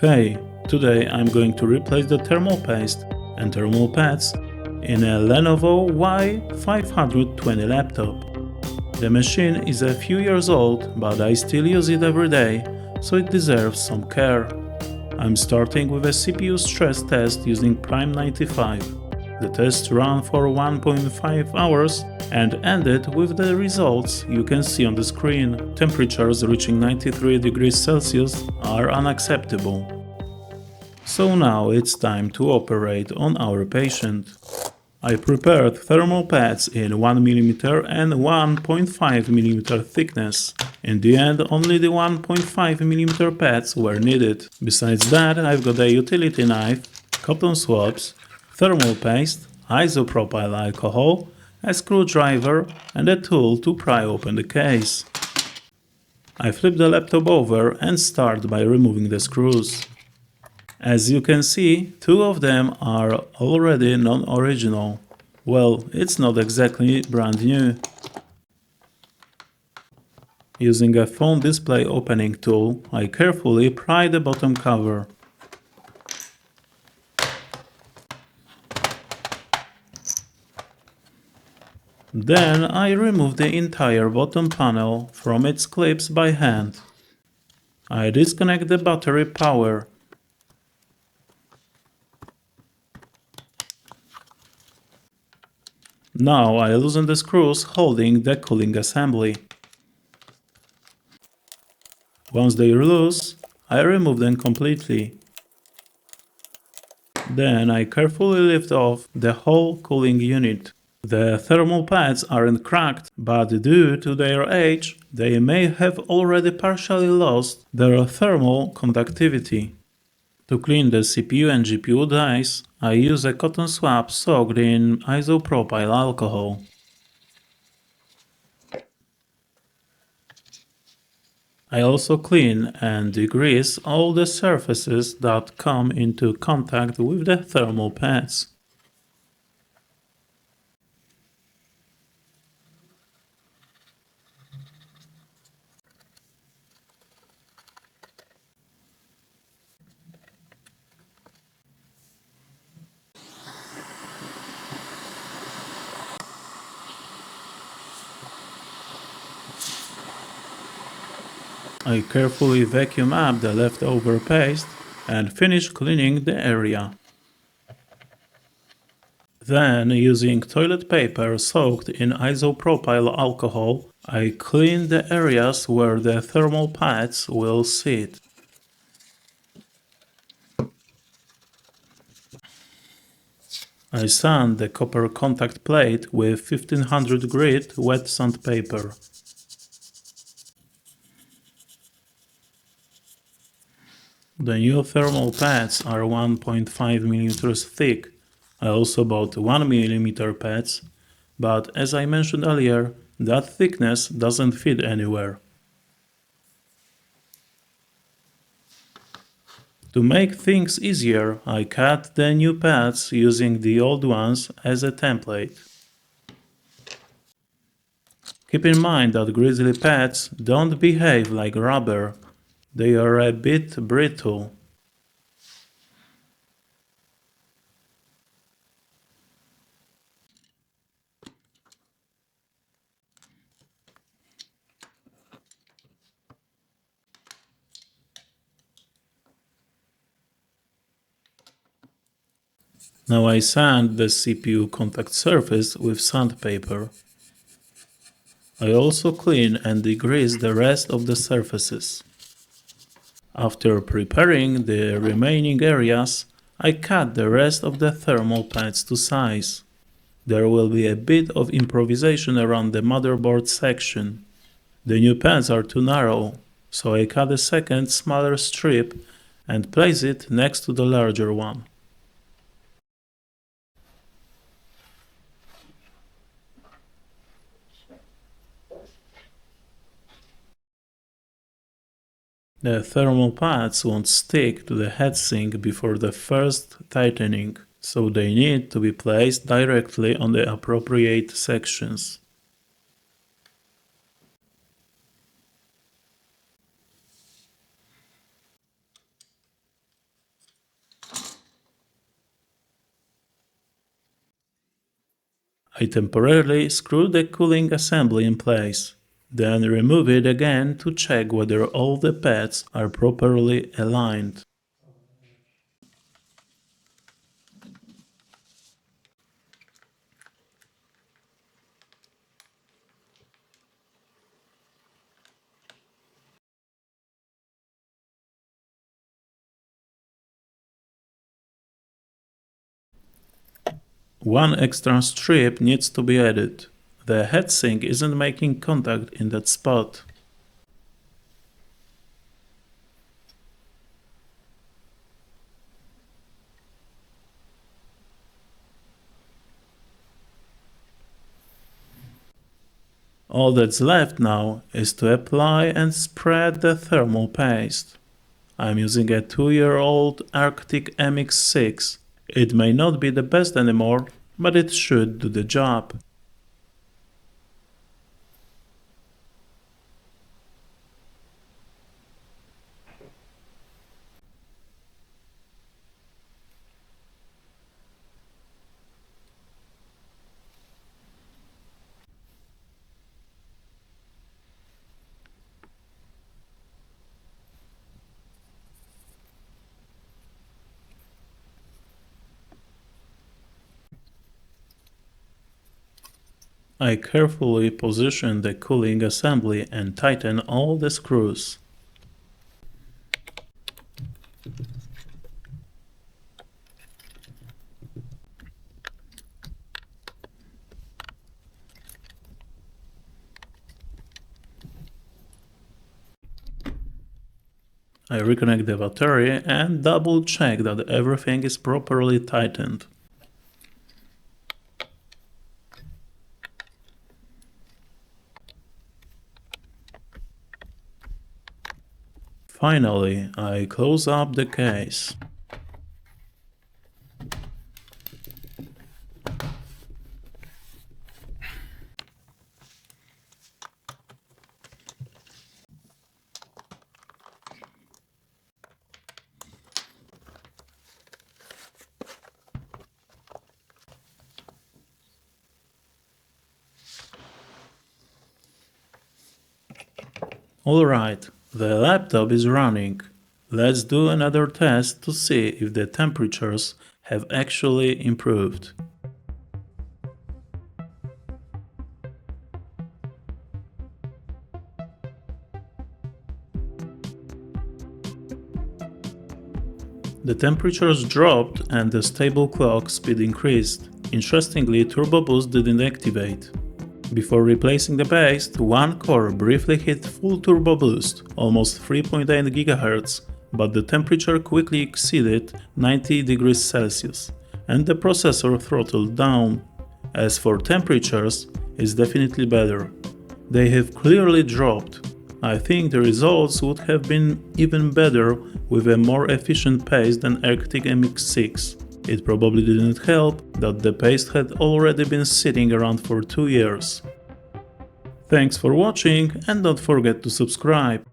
Hey, today I'm going to replace the thermal paste and thermal pads in a Lenovo Y520 laptop. The machine is a few years old, but I still use it every day, so it deserves some care. I'm starting with a CPU stress test using Prime 95. The test ran for 1.5 hours and ended with the results you can see on the screen. Temperatures reaching 93 degrees Celsius are unacceptable. So now it's time to operate on our patient. I prepared thermal pads in 1mm and 1.5mm thickness. In the end, only the 1.5mm pads were needed. Besides that, I've got a utility knife, cotton swabs, thermal paste, isopropyl alcohol, a screwdriver and a tool to pry open the case. I flip the laptop over and start by removing the screws. As you can see, two of them are already non-original. Well, it's not exactly brand new. Using a phone display opening tool, I carefully pry the bottom cover. Then I remove the entire bottom panel from its clips by hand. I disconnect the battery power. Now I loosen the screws holding the cooling assembly. Once they are loose, I remove them completely. Then I carefully lift off the whole cooling unit. The thermal pads aren't cracked, but due to their age, they may have already partially lost their thermal conductivity. To clean the CPU and GPU dies, I use a cotton swab soaked in isopropyl alcohol. I also clean and degrease all the surfaces that come into contact with the thermal pads. I carefully vacuum up the leftover paste and finish cleaning the area. Then, using toilet paper soaked in isopropyl alcohol, I clean the areas where the thermal pads will sit. I sand the copper contact plate with 1500 grit wet sandpaper. The new thermal pads are 1.5mm thick. I also bought 1mm pads, but as I mentioned earlier, that thickness doesn't fit anywhere. To make things easier, I cut the new pads using the old ones as a template. Keep in mind that Grizzly pads don't behave like rubber. They are a bit brittle. Now I sand the CPU contact surface with sandpaper. I also clean and degrease the rest of the surfaces. After preparing the remaining areas, I cut the rest of the thermal pads to size. There will be a bit of improvisation around the motherboard section. The new pads are too narrow, so I cut a second smaller strip and place it next to the larger one. The thermal pads won't stick to the heatsink before the first tightening, so they need to be placed directly on the appropriate sections. I temporarily screw the cooling assembly in place, then remove it again to check whether all the pads are properly aligned. One extra strip needs to be added. The heatsink isn't making contact in that spot. All that's left now is to apply and spread the thermal paste. I'm using a 2-year-old Arctic MX6. It may not be the best anymore, but it should do the job. I carefully position the cooling assembly and tighten all the screws. I reconnect the battery and double check that everything is properly tightened. Finally, I close up the case. Alright, the laptop is running. Let's do another test to see if the temperatures have actually improved. The temperatures dropped and the stable clock speed increased. Interestingly, Turbo Boost didn't activate. Before replacing the paste, one core briefly hit full turbo boost, almost 3.8 GHz, but the temperature quickly exceeded 90 degrees Celsius, and the processor throttled down. As for temperatures, it's definitely better. They have clearly dropped. I think the results would have been even better with a more efficient paste than Arctic MX6. It probably didn't help that the paste had already been sitting around for 2 years. Thanks for watching and don't forget to subscribe.